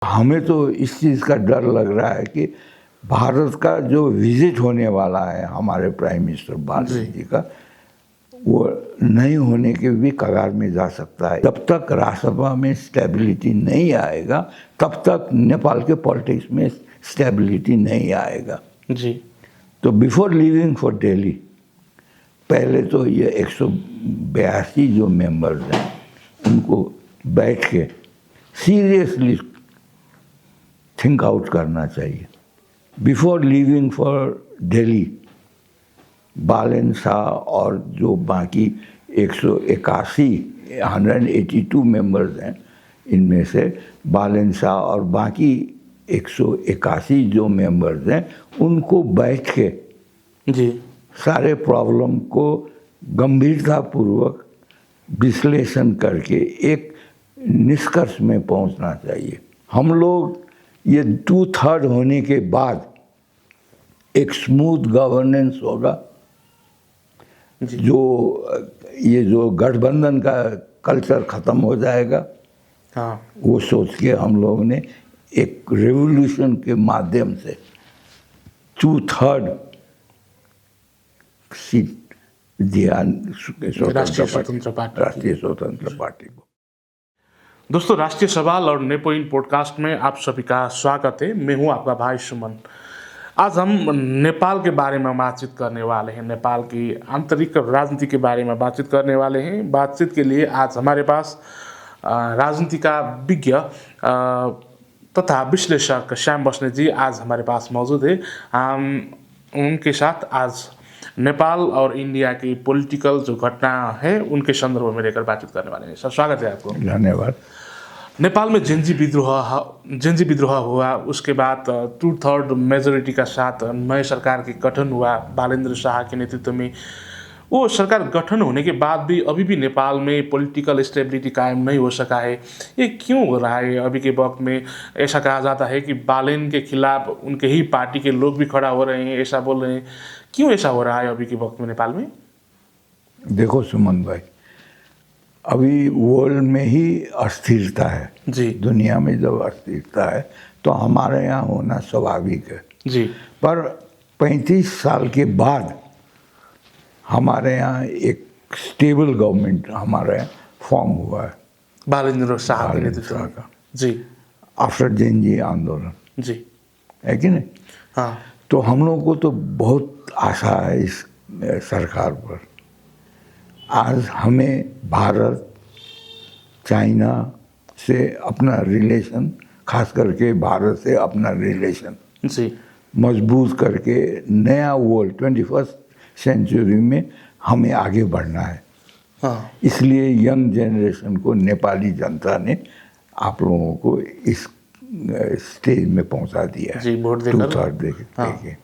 हमें तो इस चीज़ का डर लग रहा है कि भारत का जो विजिट होने वाला है हमारे प्राइम मिनिस्टर बालन जी का, वो नहीं होने के भी कगार में जा सकता है। जब तक राज्यसभा में स्टेबिलिटी नहीं आएगा तब तक नेपाल के पॉलिटिक्स में स्टेबिलिटी नहीं आएगा जी। तो बिफोर लीविंग फॉर दिल्ली, पहले तो ये 182 जो मेंबर्स हैं उनको बैठ के सीरियसली थिंक आउट करना चाहिए। बिफोर लीविंग फॉर दिल्ली, बालन शाह और जो बाकी 182 मेंबर्स हैं, इनमें से बालन शाह और बाकी 181 जो मेंबर्स हैं उनको बैठ के जी सारे प्रॉब्लम को गंभीरतापूर्वक विश्लेषण करके एक निष्कर्ष में पहुंचना चाहिए। हम लोग ये 2/3 होने के बाद एक स्मूथ गवर्नेंस होगा, जो गठबंधन का कल्चर ख़त्म हो जाएगा। हाँ, वो सोच के हम लोग ने एक रेवोल्यूशन के माध्यम से 2/3 सीट दिया राष्ट्रीय स्वतंत्र पार्टी को। दोस्तों, राष्ट्रीय सवाल और नेपो इन पॉडकास्ट में आप सभी का स्वागत है। मैं हूं आपका भाई सुमन। आज हम नेपाल के बारे में बातचीत करने वाले हैं, नेपाल की आंतरिक राजनीति के बारे में बातचीत करने वाले हैं। बातचीत के लिए आज हमारे पास राजनीति का विज्ञ तथा विश्लेषक श्याम बस्नेत जी आज हमारे पास मौजूद है। हम उनके साथ आज नेपाल और इंडिया की पॉलिटिकल जो घटना है उनके संदर्भ में लेकर बातचीत करने वाले हैं। सर, स्वागत है आपको। धन्यवाद। नेपाल में जेनजी विद्रोह हुआ, उसके बाद 2/3 मेजोरिटी का साथ नए सरकार की गठन हुआ बालेन्द्र शाह के नेतृत्व में। वो सरकार गठन होने के बाद भी अभी भी नेपाल में पॉलिटिकल स्टेबिलिटी कायम नहीं हो सका है। ये क्यों हो रहा है? अभी के वक्त में ऐसा कहा जाता है कि बालेन के खिलाफ उनके ही पार्टी के लोग भी खड़ा हो रहे हैं, ऐसा बोल रहे हैं। क्यों ऐसा हो रहा है अभी के वक्त में नेपाल में? देखो सुमन भाई, अभी वर्ल्ड में ही अस्थिरता है जी। दुनिया में जब अस्थिरता है तो हमारे यहाँ होना स्वाभाविक है जी। पर 35 साल के बाद हमारे यहाँ एक स्टेबल गवर्नमेंट हमारे यहाँ फॉर्म हुआ है बालेन्द्र शाह के नेतृत्व में। जी। आफ्टर जेनजी आंदोलन, जी, है कि नहीं? हाँ। तो हम लोगों को तो बहुत आशा है इस सरकार पर। आज हमें भारत, चाइना से अपना रिलेशन, खास करके भारत से अपना रिलेशन जी मजबूत करके नया वर्ल्ड 21st सेंचुरी में हमें आगे बढ़ना है। हाँ। इसलिए यंग जनरेशन को नेपाली जनता ने आप लोगों को इस स्टेज में पहुंचा दिया है। जी, वोट देकर। 2/3 देके।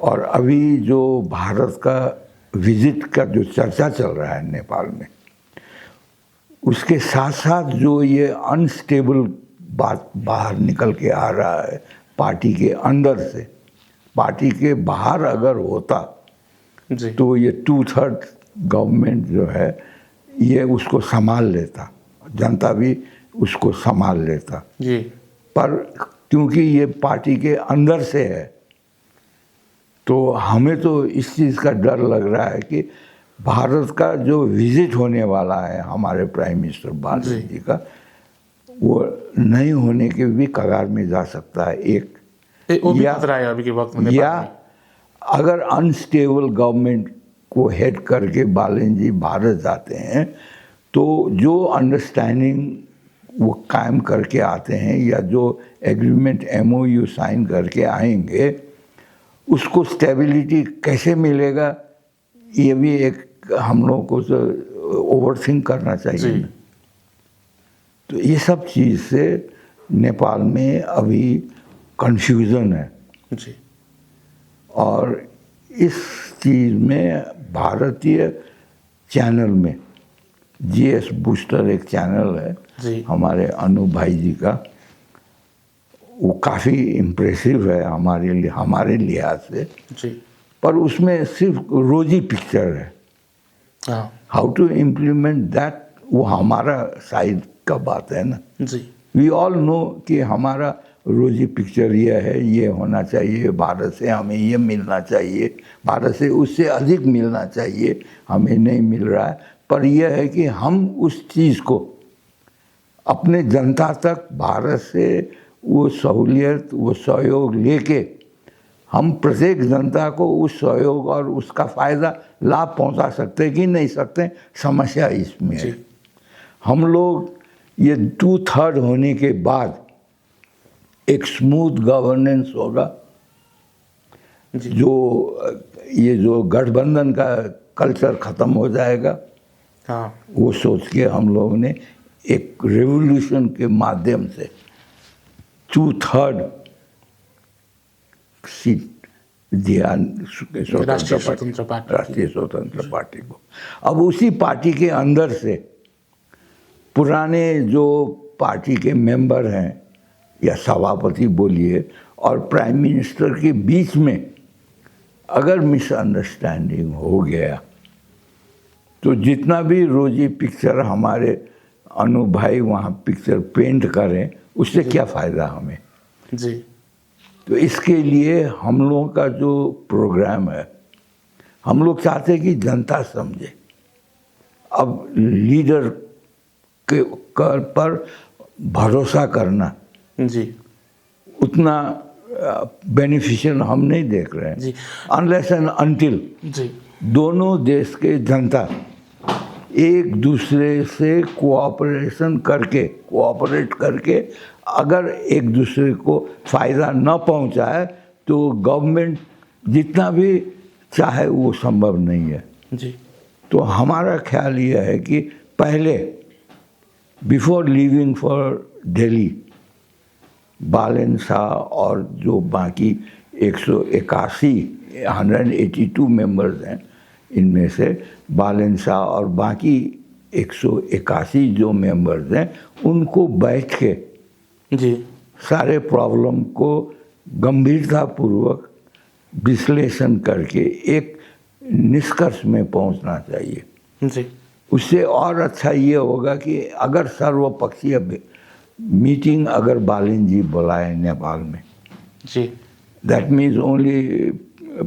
और अभी जो भारत का विजिट का जो चर्चा चल रहा है नेपाल में, उसके साथ साथ जो ये अनस्टेबल बात बाहर निकल के आ रहा है पार्टी के अंदर से, पार्टी के बाहर अगर होता जी। तो ये 2/3 गवर्नमेंट जो है ये उसको संभाल लेता, जनता भी उसको संभाल लेता। जी। पर क्योंकि ये पार्टी के अंदर से है तो हमें तो इस चीज़ का डर लग रहा है कि भारत का जो विजिट होने वाला है हमारे प्राइम मिनिस्टर बालन जी का, वो नहीं होने के भी कगार में जा सकता है। वो भी खतरा है अभी के वक्त में। या अगर अनस्टेबल गवर्नमेंट को हेड करके बालन जी भारत जाते हैं तो जो अंडरस्टैंडिंग वो कायम करके आते हैं या जो एग्रीमेंट MOU साइन करके आएंगे, उसको स्टेबिलिटी कैसे मिलेगा, ये भी एक हम लोगों को ओवरथिंक करना चाहिए। तो ये सब चीज़ से नेपाल में अभी कंफ्यूजन है। जी। और इस चीज़ में भारतीय चैनल में GS बूस्टर एक चैनल है जी। हमारे अनु भाई जी का, वो काफ़ी इम्प्रेसिव है हमारे लिहाज से। जी। पर उसमें सिर्फ रोजी पिक्चर है। हाँ। हाउ टू इम्प्लीमेंट दैट वो हमारा साइड का बात है ना। जी। वी ऑल नो कि हमारा रोजी पिक्चर ये है, ये होना चाहिए, भारत से हमें ये मिलना चाहिए, भारत से उससे अधिक मिलना चाहिए, हमें नहीं मिल रहा है। पर यह है कि हम उस चीज़ को अपने जनता तक भारत से वो सहूलियत, वो सहयोग लेके हम प्रत्येक जनता को उस सहयोग और उसका फ़ायदा लाभ पहुंचा सकते कि नहीं सकते, समस्या इसमें है। हम लोग ये 2/3 होने के बाद एक स्मूथ गवर्नेंस होगा, जो ये जो गठबंधन का कल्चर ख़त्म हो जाएगा। हाँ, वो सोच के हम लोगों ने एक रेवोल्यूशन के माध्यम से 2/3 सीट दिया राष्ट्रीय स्वतंत्र पार्टी राष्ट्रीय स्वतंत्र पार्टी को। अब उसी पार्टी के अंदर से पुराने जो पार्टी के मेंबर हैं या सभापति बोलिए और प्राइम मिनिस्टर के बीच में अगर मिसअंडरस्टैंडिंग हो गया तो जितना भी रोजी पिक्चर हमारे अनु भाई वहाँ पिक्चर पेंट करें, उससे क्या फ़ायदा हमें जी। तो इसके लिए हम लोगों का जो प्रोग्राम है, हम लोग चाहते हैं कि जनता समझे। अब लीडर के पर भरोसा करना जी उतना बेनिफिशियल हम नहीं देख रहे हैं, अनलेस एंड अनटिल जी दोनों देश के जनता एक दूसरे से कोऑपरेट करके अगर एक दूसरे को फ़ायदा न पहुंचाए तो गवर्नमेंट जितना भी चाहे वो संभव नहीं है जी। तो हमारा ख्याल ये है कि पहले बिफोर लीविंग फॉर दिल्ली, बालन शाह और जो बाकी 182 मेंबर्स हैं, इनमें से बालन शाह और बाकी 181 जो मेंबर्स हैं, उनको बैठ के जी सारे प्रॉब्लम को गंभीरतापूर्वक विश्लेषण करके एक निष्कर्ष में पहुंचना चाहिए। जी उससे और अच्छा ये होगा कि अगर सर्वपक्षीय मीटिंग अगर बालन जी बुलाए नेपाल में, जी, that means only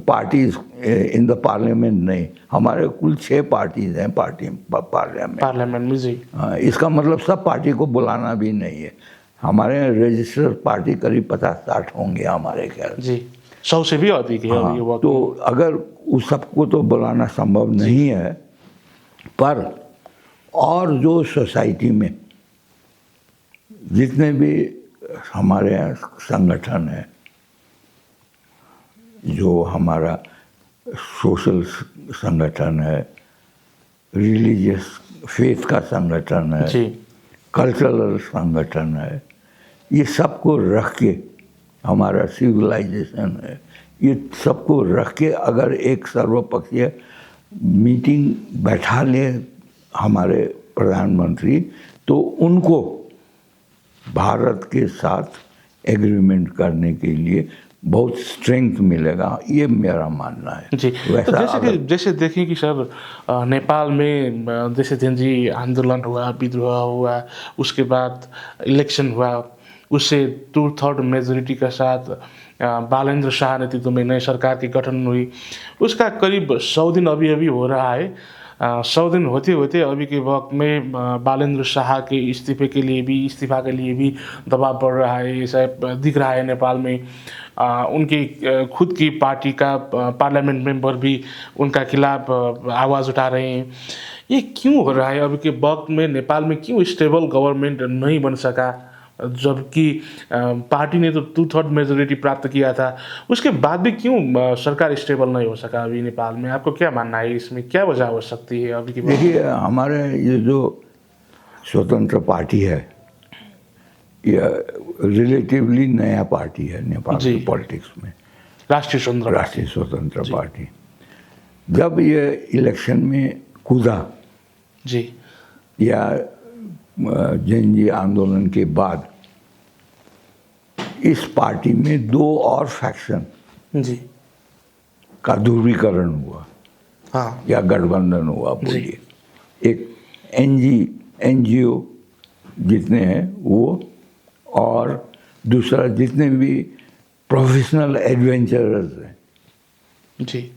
parties in the parliament नहीं, हमारे कुल 6 पार्टीज हैं पार्लियामेंट में जी। इसका मतलब सब पार्टी को बुलाना भी नहीं है। हमारे रजिस्टर्ड पार्टी करीब 50-60 होंगे हमारे ख्याल जी, 100 से भी अधिक है अभी वो। तो अगर उस सबको तो बुलाना संभव नहीं है, पर और जो सोसाइटी में जितने भी हमारे यहाँ संगठन है, जो हमारा सोशल संगठन है, रिलीजियस फेथ का संगठन है, कल्चरल संगठन है, ये सबको रख के हमारा सिविलाइजेशन है, ये सबको रख के अगर एक सर्वपक्षीय मीटिंग बैठा ले हमारे प्रधानमंत्री, तो उनको भारत के साथ एग्रीमेंट करने के लिए बहुत स्ट्रेंथ मिलेगा, ये मेरा मानना है जी। तो जैसे देखें कि सर नेपाल में जैसे जेनजी आंदोलन हुआ, विद्रोह हुआ, उसके बाद इलेक्शन हुआ, उससे 2/3 मेजोरिटी के साथ बालेन्द्र शाह नेतृत्व में नई सरकार की गठन हुई। उसका करीब 100 दिन अभी हो रहा है। 100 दिन होते होते अभी के वक्त में बालेन्द्र शाह के इस्तीफा के लिए भी दबाव बढ़ रहा है, ऐसा दिख रहा है नेपाल में। उनकी खुद की पार्टी का पार्लियामेंट मेंबर भी उनका खिलाफ आवाज़ उठा रहे हैं। ये क्यों हो रहा है? अभी के वक्त में नेपाल में क्यों स्टेबल गवर्नमेंट नहीं बन सका, जबकि पार्टी ने तो 2/3 मेजोरिटी प्राप्त किया था, उसके बाद भी क्यों सरकार स्टेबल नहीं हो सका अभी नेपाल में? आपको क्या मानना है इसमें, क्या वजह हो सकती है अभी की? देखिए, हमारे ये जो स्वतंत्र पार्टी है, यह रिलेटिवली नया पार्टी है नेपाल की पॉलिटिक्स में, राष्ट्रीय स्वतंत्र पार्टी। जब ये इलेक्शन में कूदा जी, या जेनजी आंदोलन के बाद इस पार्टी में 2 और फैक्शन जी का ध्रुवीकरण हुआ, हाँ, या गठबंधन हुआ बोलिए। एक एनजीओ जितने हैं वो और दूसरा जितने भी प्रोफेशनल एडवेंचरर्स हैं, जी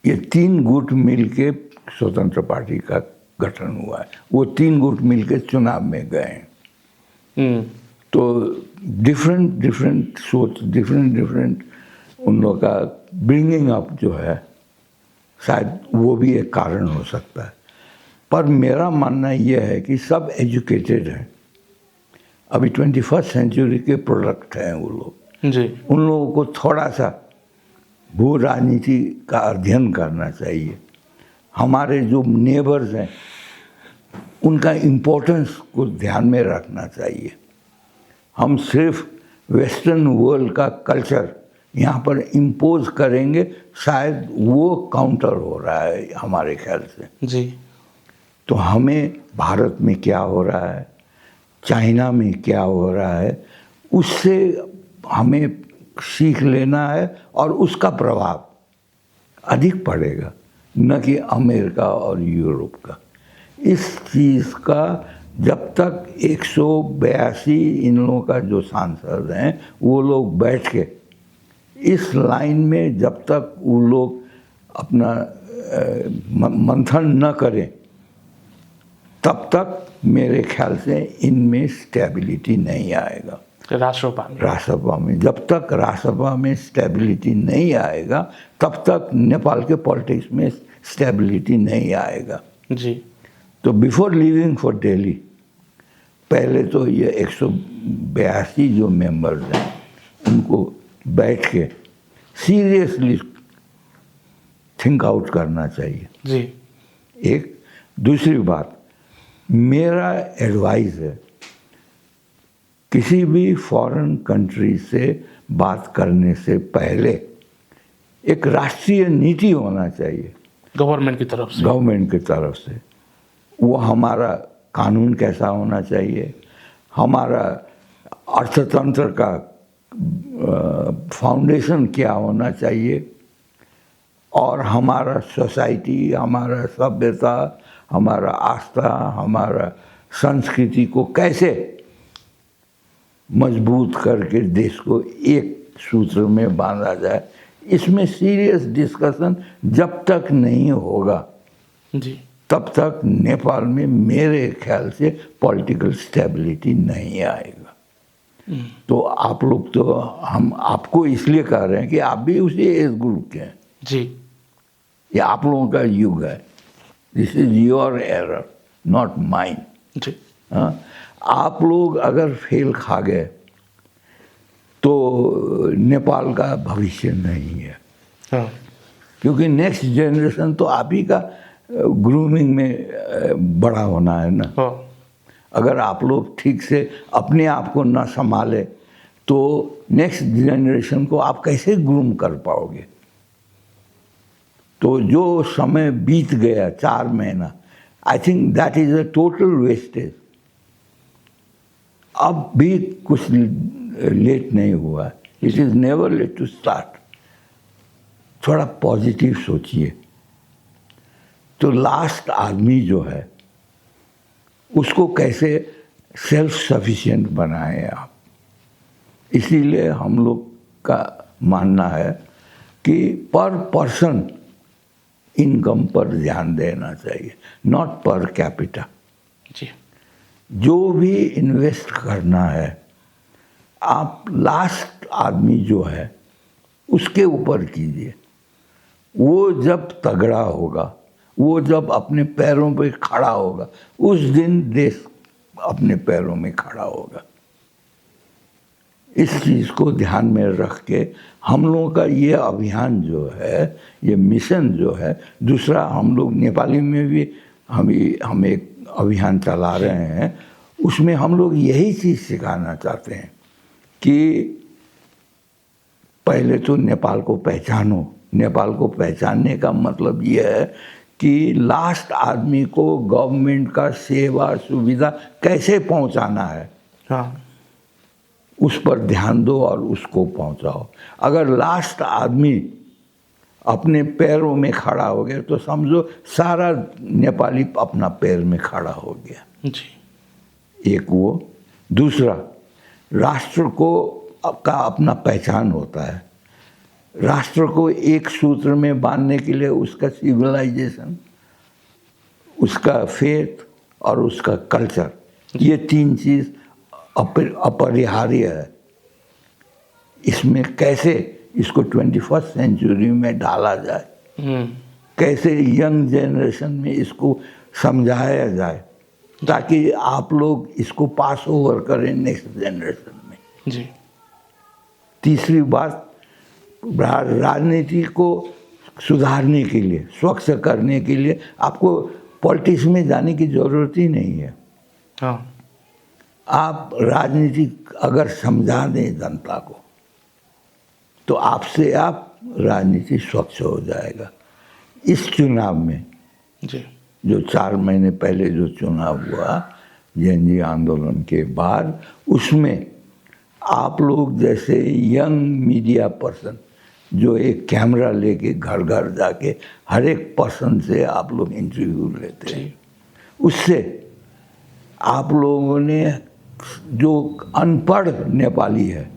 ये 3 गुट मिलके स्वतंत्र पार्टी का गठन हुआ है। वो 3 गुट मिलके चुनाव में गए हैं। तो डिफरेंट डिफरेंट सोच, डिफरेंट उन लोगों का ब्रिंगिंग अप जो है, शायद वो भी एक कारण हो सकता है। पर मेरा मानना यह है कि सब एजुकेटेड हैं, अभी 21st सेंचुरी के प्रोडक्ट हैं वो लोग। जी उन लोगों को थोड़ा सा भू राजनीति का अध्ययन करना चाहिए। हमारे जो नेबर्स हैं उनका इम्पोर्टेंस को ध्यान में रखना चाहिए। हम सिर्फ वेस्टर्न वर्ल्ड का कल्चर यहाँ पर इम्पोज करेंगे, शायद वो काउंटर हो रहा है हमारे ख्याल से। जी तो हमें भारत में क्या हो रहा है, चाइना में क्या हो रहा है, उससे हमें सीख लेना है और उसका प्रभाव अधिक पड़ेगा, न कि अमेरिका और यूरोप का। इस चीज़ का जब तक 182 इन लोगों का जो सांसद हैं वो लोग बैठ के इस लाइन में जब तक वो लोग अपना मंथन न करें, तब तक मेरे ख्याल से इनमें स्टेबिलिटी नहीं आएगा। राष्ट्रसभा में जब तक राष्ट्रसभा में स्टेबिलिटी नहीं आएगा, तब तक नेपाल के पॉलिटिक्स में स्टेबिलिटी नहीं आएगा। जी तो बिफोर लीविंग फॉर दिल्ली, पहले तो ये 182 जो मेंबर्स हैं उनको बैठ के सीरियसली थिंक आउट करना चाहिए। जी एक दूसरी बात, मेरा एडवाइस है, किसी भी फॉरेन कंट्री से बात करने से पहले एक राष्ट्रीय नीति होना चाहिए गवर्नमेंट की तरफ से। गवर्नमेंट की तरफ से वो हमारा कानून कैसा होना चाहिए, हमारा अर्थतंत्र का फाउंडेशन क्या होना चाहिए, और हमारा सोसाइटी, हमारा सभ्यता, हमारा आस्था, हमारा संस्कृति को कैसे मजबूत करके देश को एक सूत्र में बांधा जाए, इसमें सीरियस डिस्कशन जब तक नहीं होगा जी तब तक नेपाल में मेरे ख्याल से पॉलिटिकल स्टेबिलिटी नहीं आएगा। तो आप लोग तो, हम आपको इसलिए कह रहे हैं कि आप भी उसी एज ग्रुप के हैं। जी ये आप लोगों का युग है, this is your error not mine. जी हाँ, आप लोग अगर फेल खा गए तो नेपाल का भविष्य नहीं है। हाँ क्योंकि नेक्स्ट जनरेशन तो आप ही का ग्रूमिंग में बड़ा होना है ना। हाँ अगर आप लोग ठीक से अपने आप को ना संभाले तो नेक्स्ट जनरेशन को आप कैसे ग्रूम कर पाओगे। तो जो समय बीत गया 4 महीना, I think that is a total wastage. अब भी कुछ लेट नहीं हुआ, it is never late to start. थोड़ा पॉजिटिव सोचिए। तो लास्ट आदमी जो है उसको कैसे सेल्फ सफिशिएंट बनाएं आप। इसीलिए हम लोग का मानना है कि पर पर्सन इनकम पर ध्यान देना चाहिए, नॉट पर कैपिटा। जी जो भी इन्वेस्ट करना है आप लास्ट आदमी जो है उसके ऊपर कीजिए। वो जब तगड़ा होगा, वो जब अपने पैरों पे खड़ा होगा, उस दिन देश अपने पैरों में खड़ा होगा। इस चीज़ को ध्यान में रख के हम लोगों का ये अभियान जो है, ये मिशन जो है, दूसरा हम लोग नेपाली में भी हम एक अभियान चला रहे हैं, उसमें हम लोग यही चीज़ सिखाना चाहते हैं कि पहले तो नेपाल को पहचानो। नेपाल को पहचानने का मतलब ये है कि लास्ट आदमी को गवर्नमेंट का सेवा सुविधा कैसे पहुंचाना है, हाँ उस पर ध्यान दो और उसको पहुंचाओ। अगर लास्ट आदमी अपने पैरों में खड़ा हो गया तो समझो सारा नेपाली अपना पैर में खड़ा हो गया। जी एक वो। दूसरा, राष्ट्र को का अपना पहचान होता है। राष्ट्र को एक सूत्र में बांधने के लिए उसका सिविलाइजेशन, उसका फेथ और उसका कल्चर, ये तीन चीज़ अपरिहार्य है। इसमें कैसे इसको 21st सेंचुरी में डाला जाए, कैसे यंग जनरेशन में इसको समझाया जाए ताकि आप लोग इसको पास ओवर करें नेक्स्ट जनरेशन में। जी। तीसरी बात, राजनीति को सुधारने के लिए, स्वच्छ करने के लिए आपको पॉलिटिक्स में जाने की ज़रूरत ही नहीं है। हाँ। आप राजनीति अगर समझा दें जनता को तो आपसे आप राजनीति स्वच्छ हो जाएगा। इस चुनाव में जी, जो 4 महीने पहले जो चुनाव हुआ जेएनजी आंदोलन के बाद, उसमें आप लोग जैसे यंग मीडिया पर्सन जो एक कैमरा लेके घर घर जाके हर एक पर्सन से आप लोग इंटरव्यू लेते हैं, उससे आप लोगों ने जो अनपढ़ नेपाली है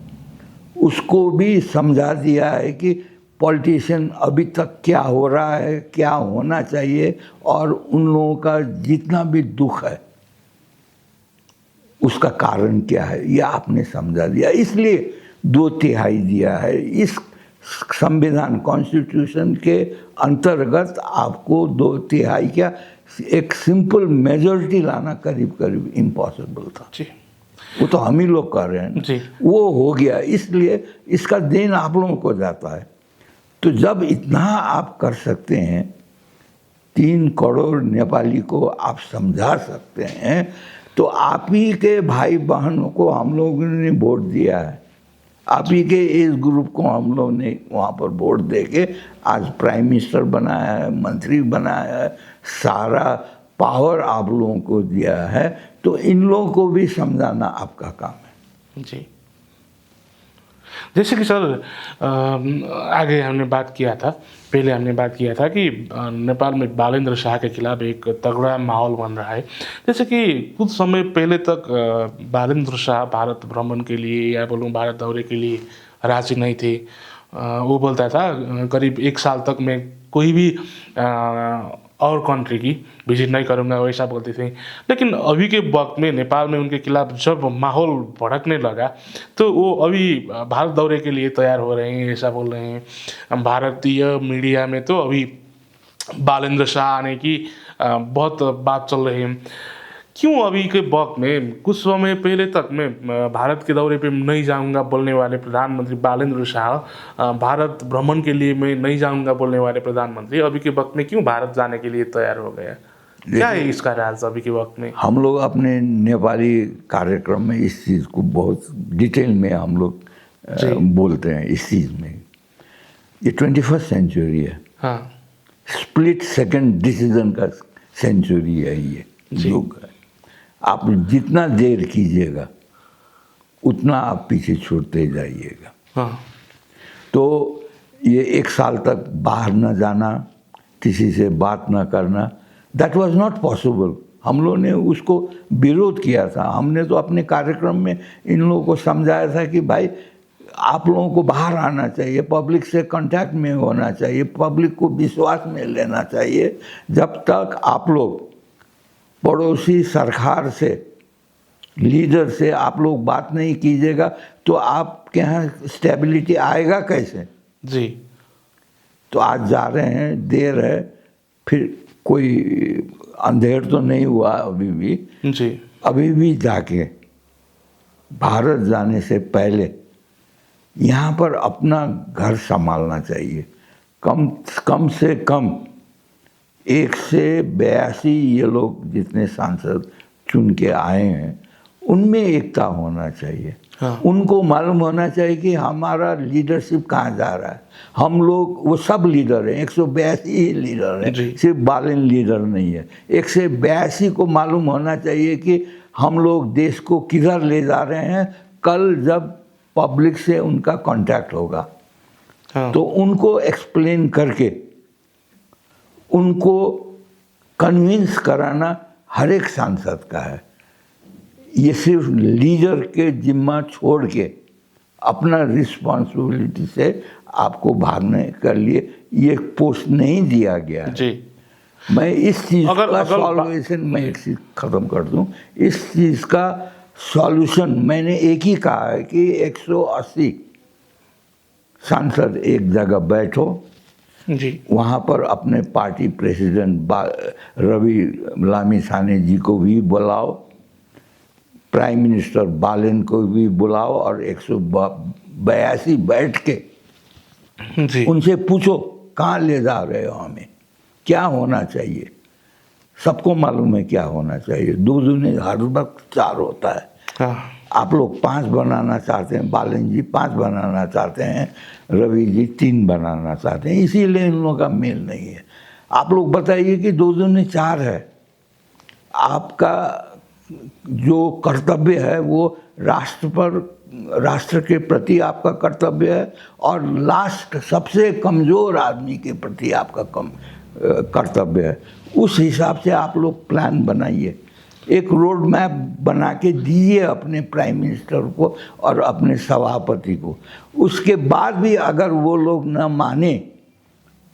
उसको भी समझा दिया है कि पॉलिटिशियन अभी तक क्या हो रहा है, क्या होना चाहिए, और उन लोगों का जितना भी दुख है उसका कारण क्या है, यह आपने समझा दिया। इसलिए 2/3 दिया है। इस संविधान कॉन्स्टिट्यूशन के अंतर्गत आपको 2/3 क्या, एक सिंपल मेजॉरिटी लाना करीब करीब इम्पॉसिबल था। जी, वो तो हम ही लोग कर रहे हैं जी। वो हो गया, इसलिए इसका देन आप लोगों को जाता है। तो जब इतना आप कर सकते हैं, 3 करोड़ नेपाली को आप समझा सकते हैं, तो आप ही के भाई बहनों को हम लोगों ने वोट दिया है, आप ही के एज ग्रुप को हम लोग ने वहाँ पर वोट दे के आज प्राइम मिनिस्टर बनाया है, मंत्री बनाया है, सारा पावर आप लोगों को दिया है। तो इन लोगों को भी समझाना आपका काम है। जी। जैसे कि सर आगे हमने बात किया था, पहले हमने बात किया था कि नेपाल में बालेन्द्र शाह के खिलाफ एक तगड़ा माहौल बन रहा है। जैसे कि कुछ समय पहले तक बालेन्द्र शाह भारत भ्रमण के लिए या बोलूँ भारत दौरे के लिए राजी नहीं थे। वो बोलता था करीब 1 साल तक मैं कोई भी और कंट्री की विजिट नहीं करूँगा, वैसा बोलते थे। लेकिन अभी के वक्त में नेपाल में उनके खिलाफ जब माहौल भड़कने लगा तो वो अभी भारत दौरे के लिए तैयार हो रहे हैं, ऐसा बोल रहे हैं। भारतीय मीडिया में तो अभी बालेन्द्र शाह आने की बहुत बात चल रही है। क्यों अभी के वक्त में, कुछ समय पहले तक मैं भारत के दौरे पे नहीं जाऊंगा बोलने वाले प्रधानमंत्री बालेन्द्र शाह, भारत भ्रमण के लिए मैं नहीं जाऊंगा बोलने वाले प्रधानमंत्री अभी के वक्त में क्यों भारत जाने के लिए तैयार हो गया? क्या है इसका राज अभी के वक्त में? हम लोग अपने नेपाली कार्यक्रम में इस चीज़ को बहुत डिटेल में हम लोग बोलते हैं। इस चीज़ में ये 21st सेंचुरी है। हाँ। स्प्लिट सेकंड डिसीजन का सेंचुरी है ये युग है। आप जितना देर कीजिएगा उतना आप पीछे छूटते जाइएगा। हाँ। तो ये 1 साल तक बाहर न जाना, किसी से बात न करना, दैट वाज नॉट पॉसिबल। हम लोगों ने उसको विरोध किया था। हमने तो अपने कार्यक्रम में इन लोगों को समझाया था कि भाई आप लोगों को बाहर आना चाहिए, पब्लिक से कांटेक्ट में होना चाहिए, पब्लिक को विश्वास में लेना चाहिए। जब तक आप लोग पड़ोसी सरकार से, लीडर से आप लोग बात नहीं कीजिएगा तो आपके यहाँ स्टेबिलिटी आएगा कैसे? जी। तो आज जा रहे हैं, देर है, फिर कोई अंधेर तो नहीं हुआ अभी भी। जी। अभी भी जाके भारत जाने से पहले यहाँ पर अपना घर संभालना चाहिए। कम से कम 182 ये लोग जितने सांसद चुन के आए हैं उनमें एकता होना चाहिए। हाँ। उनको मालूम होना चाहिए कि हमारा लीडरशिप कहाँ जा रहा है। हम लोग, वो सब लीडर हैं, 182 लीडर हैं, सिर्फ बालेन लीडर नहीं है। 182 को मालूम होना चाहिए कि हम लोग देश को किधर ले जा रहे हैं। कल जब पब्लिक से उनका कांटेक्ट होगा हाँ। तो उनको एक्सप्लेन करके उनको कन्विंस कराना हर एक सांसद का है। ये सिर्फ लीडर के जिम्मा छोड़ के अपना रिस्पॉन्सिबिलिटी से आपको भागने के लिए ये पोस्ट नहीं दिया गया है। जी। मैं इस चीज़ अगर- का अगर- सॉल्यूशन, मैं एक चीज़ ख़त्म कर दूं, इस चीज़ का सॉल्यूशन मैंने एक ही कहा है कि 180 सांसद एक जगह बैठो, जी। वहाँ पर अपने पार्टी प्रेसिडेंट रवि लामिछाने जी को भी बुलाओ, प्राइम मिनिस्टर बालेन को भी बुलाओ और 182 बैठ के जी। उनसे पूछो कहाँ ले जा रहे हो हमें, क्या होना चाहिए। सबको मालूम है क्या होना चाहिए। 2 दूनी हर वक्त 4 होता है। हाँ। आप लोग 5 बनाना चाहते हैं, बालन जी 5 बनाना चाहते हैं, रवि जी 3 बनाना चाहते हैं, इसीलिए इन लोगों का मेल नहीं है। आप लोग बताइए कि 2 दूनी 4 है। आपका जो कर्तव्य है वो राष्ट्र के प्रति आपका कर्तव्य है और लास्ट सबसे कमज़ोर आदमी के प्रति आपका कर्तव्य है। उस हिसाब से आप लोग प्लान बनाइए, एक रोड मैप बना के दीजिए अपने प्राइम मिनिस्टर को और अपने सभापति को। उसके बाद भी अगर वो लोग न माने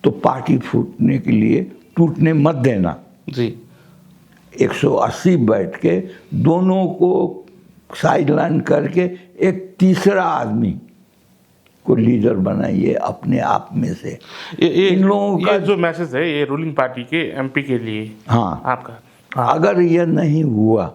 तो पार्टी टूटने मत देना। जी। 180 बैठ के दोनों को साइडलाइन करके एक तीसरा आदमी को लीडर बनाइए अपने आप में से। इन लोगों का जो मैसेज है ये रूलिंग पार्टी के एमपी के लिए। हाँ, आपका। हाँ। अगर यह नहीं हुआ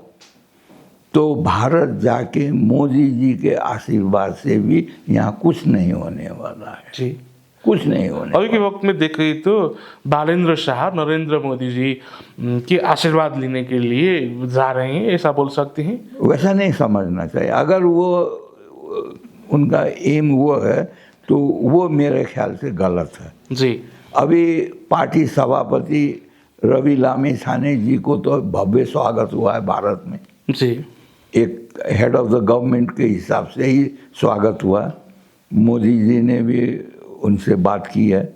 तो भारत जाके मोदी जी के आशीर्वाद से भी यहाँ कुछ नहीं होने वाला है। जी। कुछ नहीं होने। अभी के वक्त में देखें तो बालेंद्र शाह नरेंद्र मोदी जी के आशीर्वाद लेने के लिए जा रहे हैं, ऐसा बोल सकते हैं? वैसा नहीं समझना चाहिए। अगर वो उनका एम वो है तो वो मेरे ख्याल से गलत है। जी। अभी पार्टी सभापति रवि लामिछाने जी को तो भव्य स्वागत हुआ है भारत में। जी। एक हेड ऑफ द गवर्नमेंट के हिसाब से ही स्वागत हुआ। मोदी जी ने भी उनसे बात की है,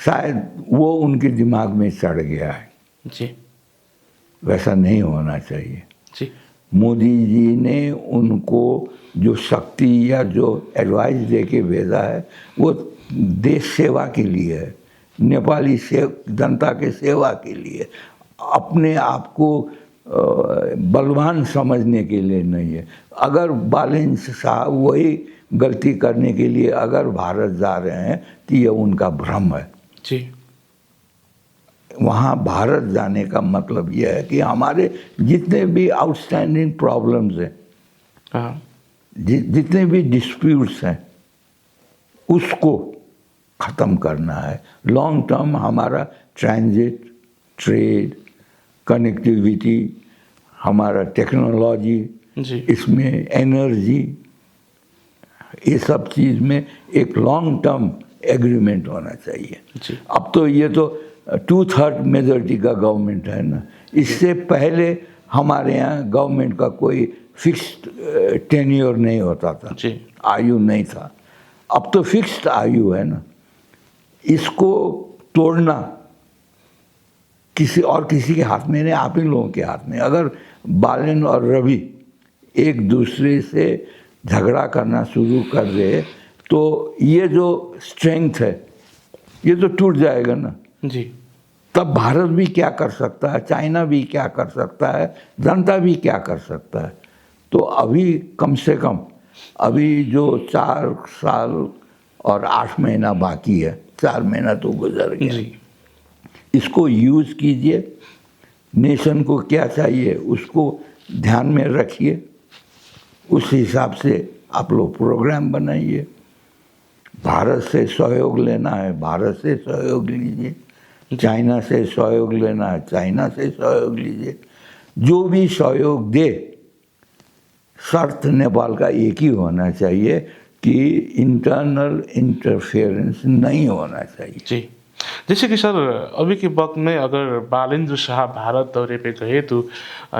शायद वो उनके दिमाग में चढ़ गया है। जी। वैसा नहीं होना चाहिए। जी। मोदी जी ने उनको जो शक्ति या जो एडवाइस दे के भेजा है वो देश सेवा के लिए है, नेपाली जनता के सेवा के लिए, अपने आप को बलवान समझने के लिए नहीं है। अगर बालेन शाह वही गलती करने के लिए अगर भारत जा रहे हैं तो ये उनका भ्रम है। जी। वहाँ भारत जाने का मतलब यह है कि हमारे जितने भी आउटस्टैंडिंग प्रॉब्लम्स हैं, हाँ। जितने भी डिस्प्यूट्स हैं, उसको ख़त्म करना है। लॉन्ग टर्म हमारा ट्रांजिट, ट्रेड, कनेक्टिविटी, हमारा टेक्नोलॉजी, जी। इसमें एनर्जी, ये सब चीज़ में एक लॉन्ग टर्म एग्रीमेंट होना चाहिए। जी। अब तो ये तो 2/3 मेजॉरिटी का गवर्नमेंट है ना। इससे पहले हमारे यहाँ गवर्नमेंट का कोई फिक्स्ड टेन्योर नहीं होता था। जी। आयु नहीं था। अब तो फिक्स्ड आयु है ना। इसको तोड़ना किसी के हाथ में नहीं, आप ही लोगों के हाथ में। अगर बालेन और रवि एक दूसरे से झगड़ा करना शुरू कर दे तो ये जो स्ट्रेंथ है ये तो टूट जाएगा ना। जी। तब भारत भी क्या कर सकता है, चाइना भी क्या कर सकता है, जनता भी क्या कर सकता है। तो अभी कम से कम अभी जो 4 साल और 8 महीना बाकी है, 4 महीना तो गुजर गया। जी। इसको यूज़ कीजिए। नेशन को क्या चाहिए उसको ध्यान में रखिए, उस हिसाब से आप लोग प्रोग्राम बनाइए। भारत से सहयोग लेना है, भारत से सहयोग लीजिए। चाइना से सहयोग लेना है, चाइना से सहयोग लीजिए। जो भी सहयोग दे, शर्त नेपाल का एक ही होना चाहिए कि इंटरनल इंटरफेरेंस नहीं होना चाहिए। जी। जैसे कि सर अभी के वक्त में अगर बालेंद्र शाह भारत दौरे पे गए तो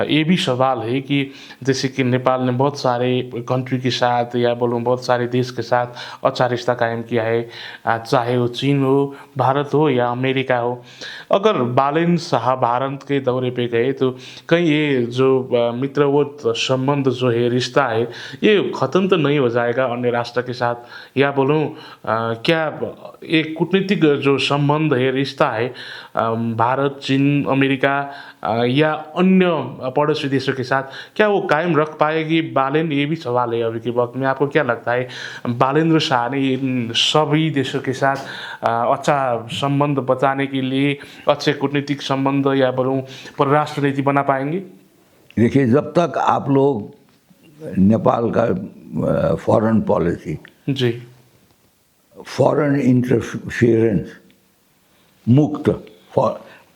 ये भी सवाल है कि जैसे कि नेपाल ने बहुत सारे कंट्री के साथ या बोलूँ बहुत सारे देश के साथ अच्छा रिश्ता कायम किया है, चाहे वो चीन हो, भारत हो या अमेरिका हो। अगर बालेंद्र शाह भारत के दौरे पे गए तो कहीं ये जो मित्रवत संबंध जो है, रिश्ता है, ये ख़त्म तो नहीं हो जाएगा अन्य राष्ट्र के साथ, या बोलूँ क्या एक कूटनीतिक जो संबंध है, रिश्ता है भारत, चीन, अमेरिका या अन्य पड़ोसी देशों के साथ, क्या वो कायम रख पाएगी बालेन? ये भी सवाल है अभी के वक्त में। आपको क्या लगता है बालेंद्र शाह ने इन सभी देशों के साथ अच्छा संबंध बचाने के लिए अच्छे कूटनीतिक संबंध या बोलूँ परराष्ट्र नीति बना पाएंगे? देखिए, जब तक आप लोग नेपाल का फॉरेन पॉलिसी, जी, फॉरेन इंटरफेरेंस मुक्त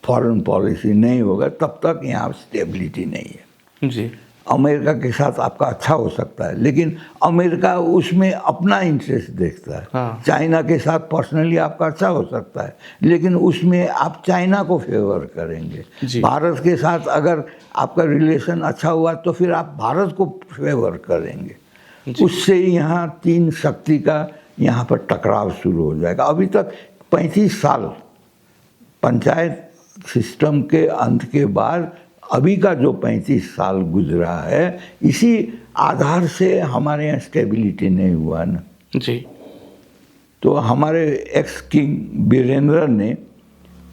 फॉरेन पॉलिसी नहीं होगा, तब तक यहाँ स्टेबिलिटी नहीं है। जी, अमेरिका के साथ आपका अच्छा हो सकता है, लेकिन अमेरिका उसमें अपना इंटरेस्ट देखता है। हाँ। चाइना के साथ पर्सनली आपका अच्छा हो सकता है, लेकिन उसमें आप चाइना को फेवर करेंगे। जी। भारत के साथ अगर आपका रिलेशन अच्छा हुआ तो फिर आप भारत को फेवर करेंगे। उससे यहाँ तीन शक्ति का यहाँ पर टकराव शुरू हो जाएगा। अभी तक 35 साल पंचायत सिस्टम के अंत के बाद अभी का जो 35 साल गुजरा है, इसी आधार से हमारे यहाँ स्टेबिलिटी नहीं हुआ ना। जी, तो हमारे एक्स किंग वीरेंद्र ने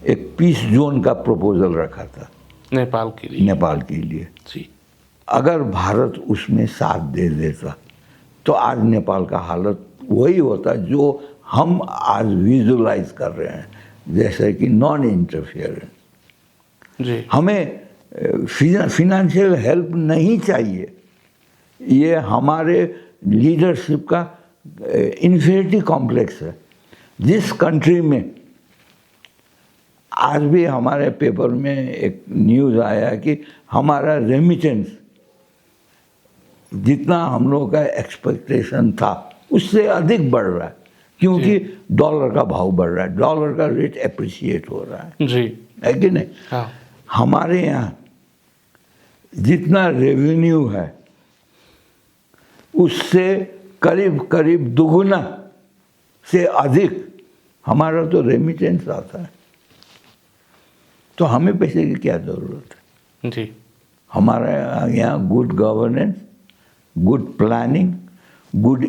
एक पीस जोन का प्रपोजल रखा था नेपाल के लिए। नेपाल के लिए। जी, अगर भारत उसमें साथ दे देता तो आज नेपाल का हालत वही होता जो हम आज विजुलाइज कर रहे हैं, जैसे कि नॉन इंटरफियरेंस। जी, हमें फिनेंशियल हेल्प नहीं चाहिए। ये हमारे लीडरशिप का इन्फीरियरिटी कॉम्प्लेक्स है। जिस कंट्री में आज भी हमारे पेपर में एक न्यूज़ आया कि हमारा रेमिटेंस जितना हम लोगों का एक्सपेक्टेशन था उससे अधिक बढ़ रहा है, क्योंकि डॉलर का भाव बढ़ रहा है, डॉलर का रेट एप्रिशिएट हो रहा है। जी, है कि नहीं? हाँ, हमारे यहाँ जितना रेवेन्यू है उससे करीब करीब दुगुना से अधिक हमारा तो रेमिटेंस आता है। तो हमें पैसे की क्या ज़रूरत है? जी, हमारे यहाँ good governance, good planning, good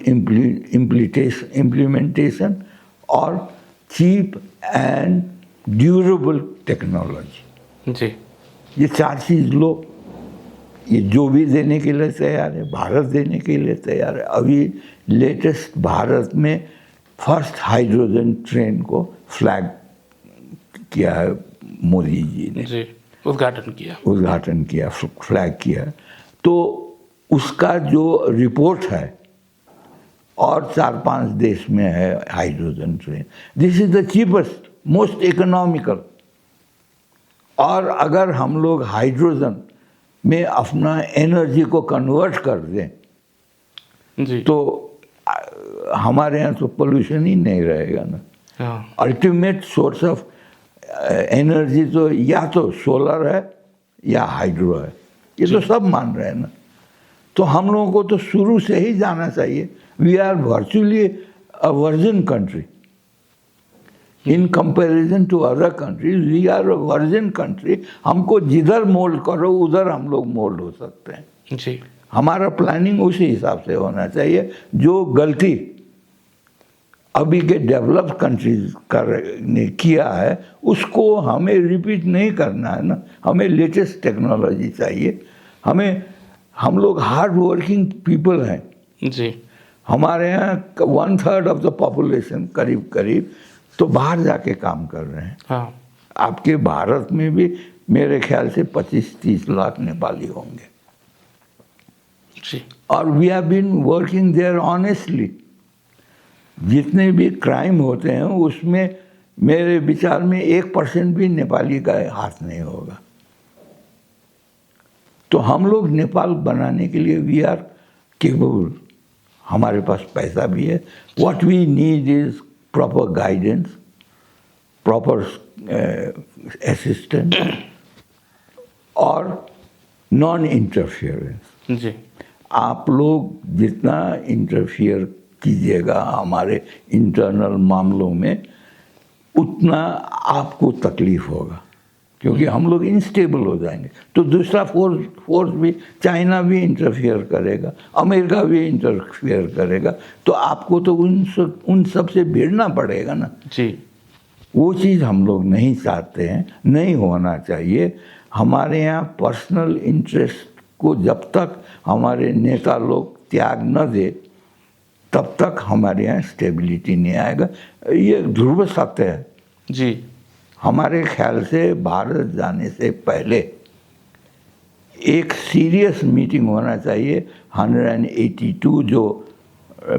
implementation और चीप एंड ड्यूरेबल टेक्नोलॉजी, जी, ये चार चीज़ लो। ये जो भी देने के लिए तैयार है, भारत देने के लिए तैयार है। अभी लेटेस्ट भारत में फर्स्ट हाइड्रोजन ट्रेन को फ्लैग किया है मोदी जी ने। जी, उद्घाटन किया, फ्लैग किया। तो उसका जो रिपोर्ट है और 4-5 देश में है hydrogen train. This is the cheapest, most economical. और अगर हम लोग हाइड्रोजन में अपना एनर्जी को कन्वर्ट कर दें जी, तो हमारे यहाँ तो पोल्यूशन ही नहीं रहेगा ना। हाँ, अल्टीमेट सोर्स ऑफ एनर्जी तो या तो सोलर है या हाइड्रो है, ये तो सब मान रहे हैं ना। तो हम लोगों को तो शुरू से ही जाना चाहिए। We are virtually a virgin country in comparison to other countries. We are a virgin country. हमको जिधर मोल्ड करो उधर हम लोग मोल्ड हो सकते हैं। जी, हमारा प्लानिंग उसी हिसाब से होना चाहिए। जो गलती अभी के डेवलप्ड कंट्रीज ने किया है उसको हमें रिपीट नहीं करना है ना। हमें लेटेस्ट टेक्नोलॉजी चाहिए। हम लोग हार्ड वर्किंग पीपल हैं। जी, हमारे यहाँ 1/3 ऑफ द पॉपुलेशन करीब करीब तो बाहर जाके काम कर रहे हैं। हाँ, आपके भारत में भी मेरे ख्याल से 25-30 लाख नेपाली होंगे। जी, और we have been working there honestly. जितने भी क्राइम होते हैं उसमें मेरे विचार में 1% भी नेपाली का हाथ नहीं होगा। तो हम लोग नेपाल बनाने के लिए वी आर केपेबल। हमारे पास पैसा भी है। What we need is proper guidance proper assistant और नॉन इंटरफियरेंस। जी आप लोग जितना इंटरफियर कीजिएगा हमारे इंटरनल मामलों में उतना आपको तकलीफ होगा, क्योंकि हम लोग इनस्टेबल हो जाएंगे। तो दूसरा फोर्स भी, चाइना भी इंटरफियर करेगा, अमेरिका भी इंटरफियर करेगा, तो आपको तो उन सब से भिड़ना पड़ेगा ना। जी वो चीज़ हम लोग नहीं चाहते हैं, नहीं होना चाहिए। हमारे यहाँ पर्सनल इंटरेस्ट को जब तक हमारे नेता लोग त्याग न दे तब तक हमारे यहाँ स्टेबिलिटी नहीं आएगा। ये ध्रुव सत्य है। जी हमारे ख्याल से भारत जाने से पहले एक सीरियस मीटिंग होना चाहिए 182 जो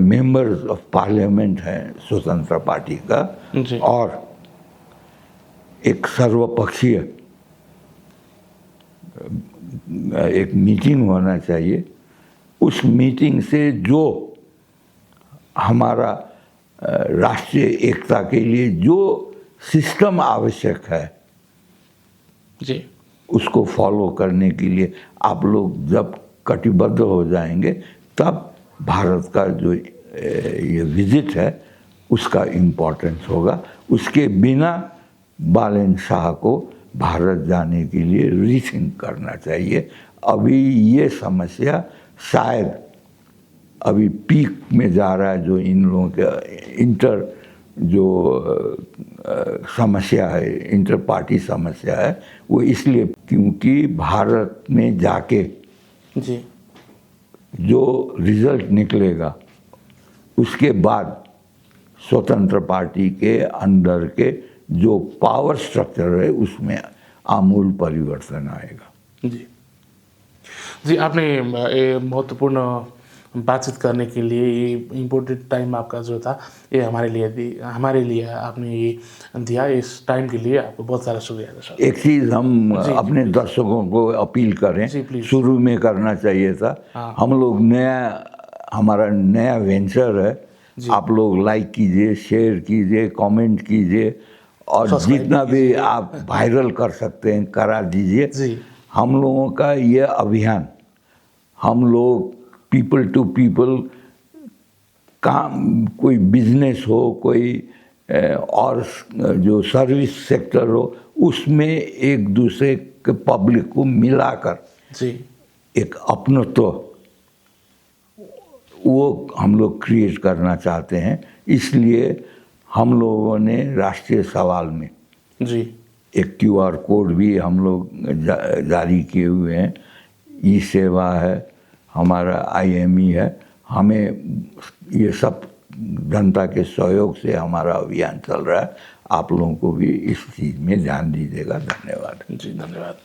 मेंबर्स ऑफ पार्लियामेंट हैं स्वतंत्र पार्टी का, जी और एक सर्वपक्षीय एक मीटिंग होना चाहिए। उस मीटिंग से जो हमारा राष्ट्रीय एकता के लिए जो सिस्टम आवश्यक है जी उसको फॉलो करने के लिए आप लोग जब कटिबद्ध हो जाएंगे तब भारत का जो ये विजिट है उसका इम्पोर्टेंस होगा। उसके बिना बालन शाह को भारत जाने के लिए रीथिंक करना चाहिए। अभी ये समस्या शायद अभी पीक में जा रहा है, जो इन लोगों के समस्या है, इंटर पार्टी समस्या है, वो इसलिए क्योंकि भारत में जाके जी जो रिजल्ट निकलेगा उसके बाद स्वतंत्र पार्टी के अंदर के जो पावर स्ट्रक्चर है उसमें आमूल परिवर्तन आएगा। जी जी आपने ये महत्वपूर्ण बातचीत करने के लिए, ये इम्पोर्टेंट टाइम आपका जो था ये हमारे लिए आपने ये दिया। इस टाइम के लिए आपको बहुत सारा शुक्रिया सर। एक चीज़ हम अपने दर्शकों को अपील करें, शुरू में करना चाहिए था। हम लोग हमारा नया वेंचर है, आप लोग लाइक कीजिए, शेयर कीजिए, कमेंट कीजिए और जितना भी आप वायरल कर सकते हैं करा दीजिए। हम लोगों का ये अभियान, हम लोग पीपल टू पीपल काम, कोई बिजनेस हो, कोई और जो सर्विस सेक्टर हो, उसमें एक दूसरे के पब्लिक को मिलाकर एक अपनत्व वो हम लोग क्रिएट करना चाहते हैं। इसलिए हम लोगों ने राष्ट्रीय सवाल में एक QR कोड भी हम लोग जारी किए हुए हैं। ई सेवा है, हमारा IME है। हमें ये सब जनता के सहयोग से हमारा अभियान चल रहा है। आप लोगों को भी इस चीज़ में ध्यान दीजिएगा। धन्यवाद। जी धन्यवाद।